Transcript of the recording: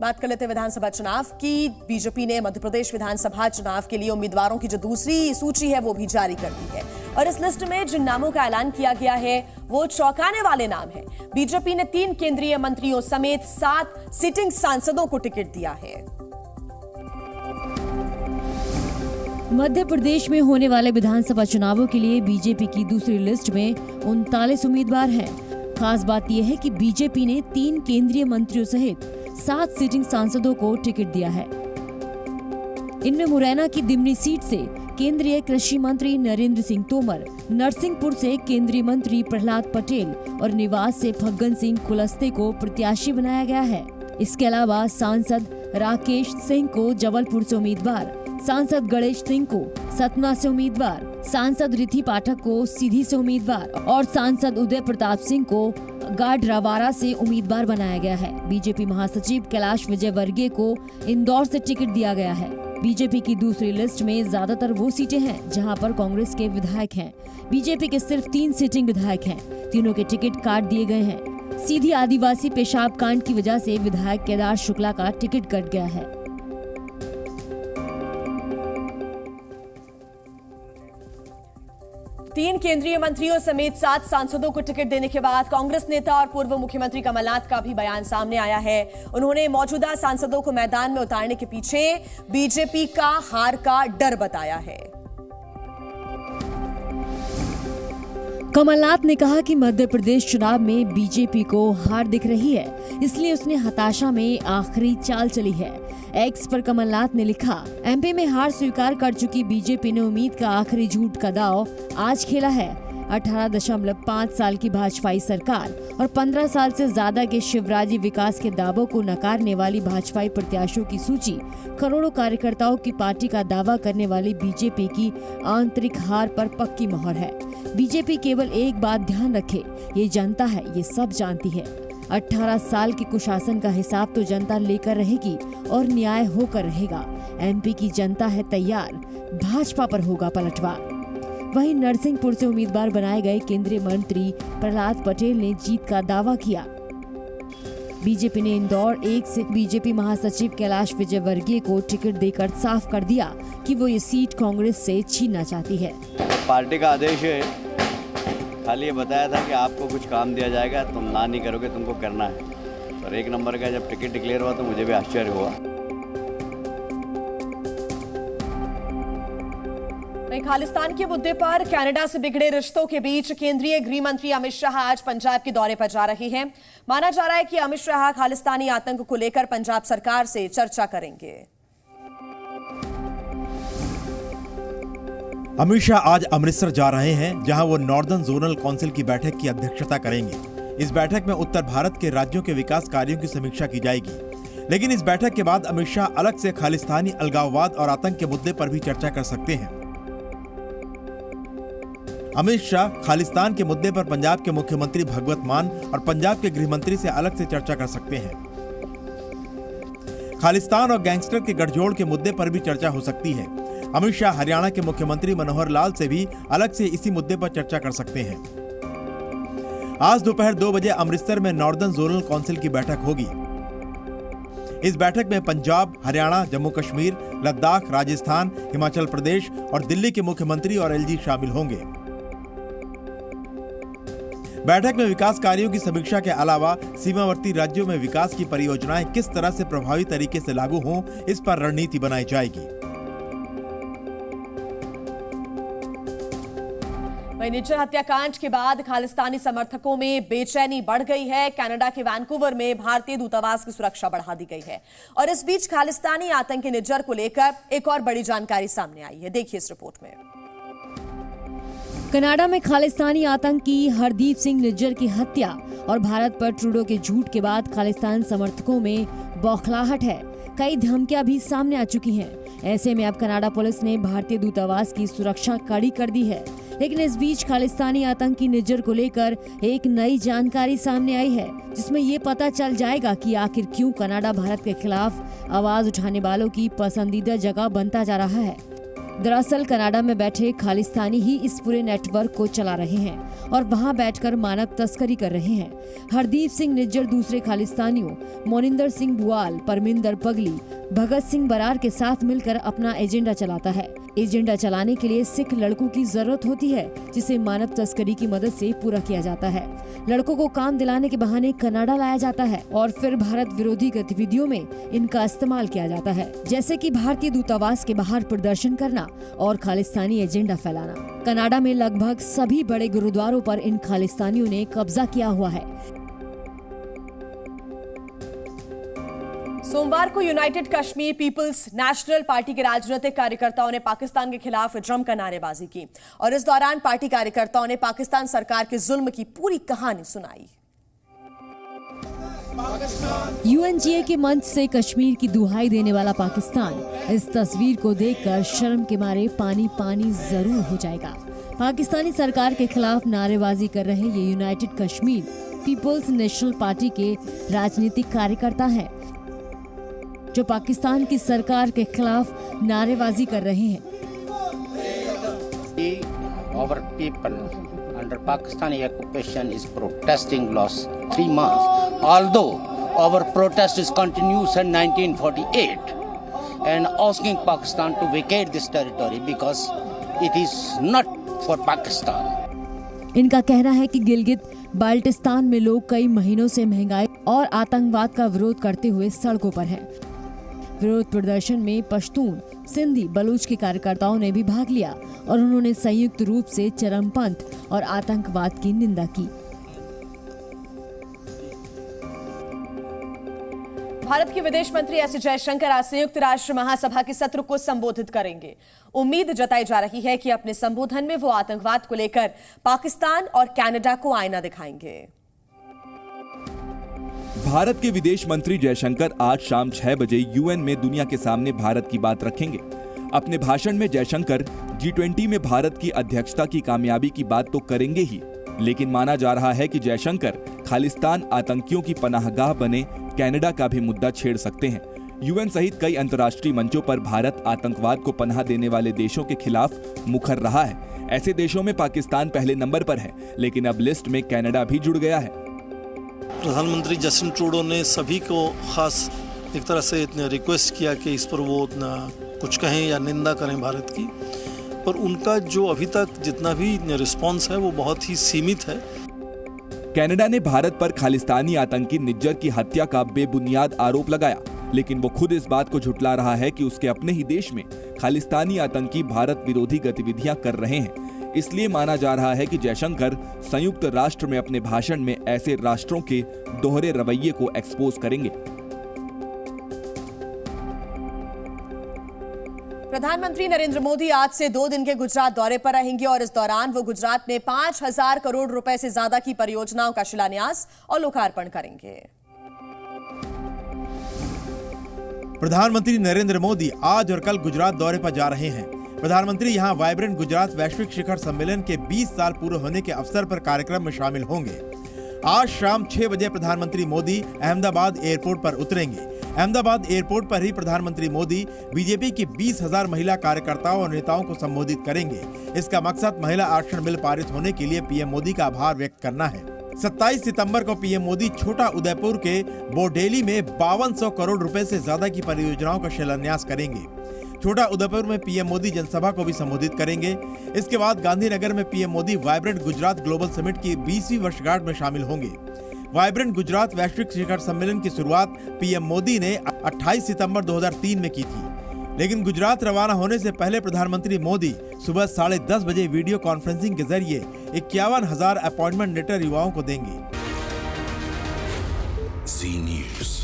बात कर लेते हैं विधानसभा चुनाव की। बीजेपी ने मध्य प्रदेश विधानसभा चुनाव के लिए उम्मीदवारों की जो दूसरी सूची है वो भी जारी कर दी है और इस लिस्ट में जिन नामों का ऐलान किया गया है वो चौंकाने वाले नाम हैं। बीजेपी ने 3 केंद्रीय मंत्रियों समेत 7 सिटिंग सांसदों को टिकट दिया है। मध्य प्रदेश में होने वाले विधानसभा चुनावों के लिए बीजेपी की दूसरी लिस्ट में 39 उम्मीदवार हैं। खास बात यह है कि बीजेपी ने 3 केंद्रीय मंत्रियों सहित 7 सिटिंग सांसदों को टिकट दिया है। इनमें मुरैना की दिमनी सीट से केंद्रीय कृषि मंत्री नरेंद्र सिंह तोमर, नरसिंहपुर से केंद्रीय मंत्री प्रहलाद पटेल और निवास से फग्गन सिंह कुलस्ते को प्रत्याशी बनाया गया है। इसके अलावा सांसद राकेश सिंह को जबलपुर से उम्मीदवार, सांसद गणेश सिंह को सतना से उम्मीदवार, सांसद रिथि पाठक को सीधी से उम्मीदवार और सांसद उदय प्रताप सिंह को गाडरावारा से उम्मीदवार बनाया गया है। बीजेपी महासचिव कैलाश विजयवर्गीय को इंदौर से टिकट दिया गया है। बीजेपी की दूसरी लिस्ट में ज्यादातर वो सीटें हैं जहां पर कांग्रेस के विधायक हैं। बीजेपी के सिर्फ 3 सिटिंग विधायक हैं। तीनों के टिकट काट दिए गए हैं। सीधी आदिवासी पेशाब कांड की वजह से विधायक केदार शुक्ला का टिकट कट गया है। 3 केंद्रीय मंत्रियों समेत 7 सांसदों को टिकट देने के बाद कांग्रेस नेता और पूर्व मुख्यमंत्री कमलनाथ का भी बयान सामने आया है। उन्होंने मौजूदा सांसदों को मैदान में उतारने के पीछे बीजेपी का हार का डर बताया है। कमलनाथ ने कहा कि मध्य प्रदेश चुनाव में बीजेपी को हार दिख रही है, इसलिए उसने हताशा में आखिरी चाल चली है। एक्स पर कमलनाथ ने लिखा, एमपी में हार स्वीकार कर चुकी बीजेपी ने उम्मीद का आखिरी झूठ का दांव आज खेला है। 18.5 साल की भाजपाई सरकार और 15 साल से ज्यादा के शिवराजी विकास के दावों को नकारने वाली भाजपाई प्रत्याशियों की सूची, करोड़ों कार्यकर्ताओं की पार्टी का दावा करने वाली बीजेपी की आंतरिक हार पर पक्की मोहर है। बीजेपी केवल एक बात ध्यान रखे, ये जनता है, ये सब जानती है। 18 साल के कुशासन का हिसाब तो जनता लेकर रहेगी और न्याय होकर रहेगा। एमपी की जनता है तैयार, भाजपा पर होगा पलटवार। वहीं नरसिंहपुर से उम्मीदवार बनाए गए केंद्रीय मंत्री प्रहलाद पटेल ने जीत का दावा किया। बीजेपी ने इंदौर 1 से बीजेपी महासचिव कैलाश विजयवर्गीय को टिकट देकर साफ कर दिया कि वो ये सीट कांग्रेस से छीनना चाहती है। पार्टी का आदेश है, खाली ये बताया था कि आपको कुछ काम दिया जाएगा, तुम ना नहीं करोगे, तुमको करना है। और 1 नंबर का जब टिकट डिक्लेयर हुआ तो मुझे भी आश्चर्य हुआ। खालिस्तान के मुद्दे पर कनाडा से बिगड़े रिश्तों के बीच केंद्रीय गृह मंत्री अमित शाह आज पंजाब के दौरे पर जा रहे हैं। माना जा रहा है कि अमित शाह खालिस्तानी आतंक को लेकर पंजाब सरकार से चर्चा करेंगे। अमित शाह आज अमृतसर जा रहे हैं, जहां वो नॉर्दर्न जोनल काउंसिल की बैठक की अध्यक्षता करेंगे। इस बैठक में उत्तर भारत के राज्यों के विकास कार्यों की समीक्षा की जाएगी। लेकिन इस बैठक के बाद अमित शाह अलग से खालिस्तानी अलगाववाद और आतंक के मुद्दे पर भी चर्चा कर सकते हैं। अमित शाह खालिस्तान के मुद्दे पर पंजाब के मुख्यमंत्री भगवत मान और पंजाब के गृह मंत्री से अलग से चर्चा कर सकते हैं। खालिस्तान और गैंगस्टर के गठजोड़ के मुद्दे पर भी चर्चा हो सकती है। अमित शाह हरियाणा के मुख्यमंत्री मनोहर लाल से भी अलग से इसी मुद्दे पर चर्चा कर सकते हैं। आज दोपहर 2 बजे अमृतसर में नॉर्दर्न जोनल काउंसिल की बैठक होगी। इस बैठक में पंजाब, हरियाणा, जम्मू कश्मीर, लद्दाख, राजस्थान, हिमाचल प्रदेश और दिल्ली के मुख्यमंत्री और एलजी शामिल होंगे। बैठक में विकास कार्यों की समीक्षा के अलावा सीमावर्ती राज्यों में विकास की परियोजनाएं किस तरह से प्रभावी तरीके से लागू हों, इस पर रणनीति बनाई जाएगी। वहीं निज्जर हत्याकांड के बाद खालिस्तानी समर्थकों में बेचैनी बढ़ गई है। कनाडा के वैंकूवर में भारतीय दूतावास की सुरक्षा बढ़ा दी गई है और इस बीच खालिस्तानी आतंकी निज्जर को लेकर एक और बड़ी जानकारी सामने आई है। देखिए इस रिपोर्ट में। कनाडा में खालिस्तानी आतंकी हरदीप सिंह निज्जर की हत्या और भारत पर ट्रूडो के झूठ के बाद खालिस्तान समर्थकों में बौखलाहट है। कई धमकियां भी सामने आ चुकी हैं। ऐसे में अब कनाडा पुलिस ने भारतीय दूतावास की सुरक्षा कड़ी कर दी है। लेकिन इस बीच खालिस्तानी आतंकी निज्जर को लेकर एक नई जानकारी सामने आई है, जिसमें ये पता चल जाएगा कि आखिर क्यों कनाडा भारत के खिलाफ आवाज उठाने वालों की पसंदीदा जगह बनता जा रहा है। दरअसल कनाडा में बैठे खालिस्तानी ही इस पूरे नेटवर्क को चला रहे हैं और वहां बैठकर मानव तस्करी कर रहे हैं। हरदीप सिंह निज्जर दूसरे खालिस्तानियों मोनिंदर सिंह बुआल, परमिंदर पगली, भगत सिंह बरार के साथ मिलकर अपना एजेंडा चलाता है। एजेंडा चलाने के लिए सिख लड़कों की जरूरत होती है, जिसे मानव तस्करी की मदद से पूरा किया जाता है। लड़कों को काम दिलाने के बहाने कनाडा लाया जाता है और फिर भारत विरोधी गतिविधियों में इनका इस्तेमाल किया जाता है, जैसे कि भारतीय दूतावास के बाहर प्रदर्शन करना और खालिस्तानी एजेंडा फैलाना। कनाडा में लगभग सभी बड़े गुरुद्वारों पर इन खालिस्तानियों ने कब्जा किया हुआ है। सोमवार को यूनाइटेड कश्मीर पीपल्स नेशनल पार्टी के राजनीतिक कार्यकर्ताओं ने पाकिस्तान के खिलाफ जमकर नारेबाजी की और इस दौरान पार्टी कार्यकर्ताओं ने पाकिस्तान सरकार के जुल्म की पूरी कहानी सुनाई। यूएनजीए के मंच से कश्मीर की दुहाई देने वाला पाकिस्तान इस तस्वीर को देखकर शर्म के मारे पानी पानी जरूर हो जाएगा। पाकिस्तानी सरकार के खिलाफ नारेबाजी कर रहे ये यूनाइटेड कश्मीर पीपल्स नेशनल पार्टी के राजनीतिक कार्यकर्ता हैं, जो पाकिस्तान की सरकार के खिलाफ नारेबाजी कर रहे हैं। Our people under Pakistani occupation is protesting last 3 months, although our protest is continuous in 1948 and asking Pakistan to vacate this territory because it is not for Pakistan. इनका कहना है कि गिलगित बाल्टिस्तान में लोग कई महीनों से महंगाई और आतंकवाद का विरोध करते हुए सड़कों पर हैं। विरोध प्रदर्शन में पश्तून, सिंधी, बलूच के कार्यकर्ताओं ने भी भाग लिया और उन्होंने संयुक्त रूप से चरमपंथ और आतंकवाद की निंदा की। भारत के विदेश मंत्री एस जयशंकर आज संयुक्त राष्ट्र महासभा के सत्र को संबोधित करेंगे। उम्मीद जताई जा रही है कि अपने संबोधन में वो आतंकवाद को लेकर पाकिस्तान और कनाडा को आईना दिखाएंगे। भारत के विदेश मंत्री जयशंकर आज शाम 6 बजे यूएन में दुनिया के सामने भारत की बात रखेंगे। अपने भाषण में जयशंकर G20 में भारत की अध्यक्षता की कामयाबी की बात तो करेंगे ही, लेकिन माना जा रहा है कि जयशंकर खालिस्तान आतंकियों की पनाहगाह बने कनाडा का भी मुद्दा छेड़ सकते हैं। यूएन सहित कई अंतर्राष्ट्रीय मंचों पर भारत आतंकवाद को पनाह देने वाले देशों के खिलाफ मुखर रहा है। ऐसे देशों में पाकिस्तान पहले नंबर पर है, लेकिन अब लिस्ट में कनाडा भी जुड़ गया है। प्रधानमंत्री जस्टिन ट्रूडो ने सभी को खास एक तरह से रिक्वेस्ट किया कि इस पर वो कुछ कहें या निंदा करें भारत की, पर उनका जो अभी तक जितना भी रिस्पांस है वो बहुत ही सीमित है। कनाडा ने भारत पर खालिस्तानी आतंकी निज्जर की हत्या का बेबुनियाद आरोप लगाया, लेकिन वो खुद इस बात को झुटला रहा है कि उसके अपने ही देश में खालिस्तानी आतंकी भारत विरोधी गतिविधियां कर रहे हैं। इसलिए माना जा रहा है कि जयशंकर संयुक्त राष्ट्र में अपने भाषण में ऐसे राष्ट्रों के दोहरे रवैये को एक्सपोज करेंगे। प्रधानमंत्री नरेंद्र मोदी आज से 2 दिन के गुजरात दौरे पर रहेंगे और इस दौरान वो गुजरात में 5,000 करोड़ रुपए से ज्यादा की परियोजनाओं का शिलान्यास और लोकार्पण करेंगे। प्रधानमंत्री नरेंद्र मोदी आज और कल गुजरात दौरे पर जा रहे हैं। प्रधानमंत्री यहां वाइब्रेंट गुजरात वैश्विक शिखर सम्मेलन के 20 साल पूरे होने के अवसर पर कार्यक्रम में शामिल होंगे। आज शाम 6 बजे प्रधानमंत्री मोदी अहमदाबाद एयरपोर्ट पर उतरेंगे। अहमदाबाद एयरपोर्ट पर ही प्रधानमंत्री मोदी बीजेपी की 20,000 महिला कार्यकर्ताओं और नेताओं को संबोधित करेंगे। इसका मकसद महिला आरक्षण बिल पारित होने के लिए पीएम मोदी का आभार व्यक्त करना है। 27 सितंबर को पीएम मोदी छोटा उदयपुर के बोडेली में 5200 करोड़ रुपए से ज्यादा की परियोजनाओं का शिलान्यास करेंगे। छोटा उदयपुर में पीएम मोदी जनसभा को भी संबोधित करेंगे। इसके बाद गांधीनगर में PM Modi vibrant Gujarat global summit की 20वीं वर्षगांठ में शामिल होंगे। वाइब्रेंट गुजरात वैश्विक शिखर सम्मेलन की शुरुआत पीएम मोदी ने 28 सितंबर 2003 में की थी, लेकिन गुजरात रवाना होने से पहले प्रधानमंत्री मोदी सुबह 10:30 बजे वीडियो कॉन्फ्रेंसिंग के जरिए 51,000 अपॉइंटमेंट लेटर युवाओं को देंगे। Zee News।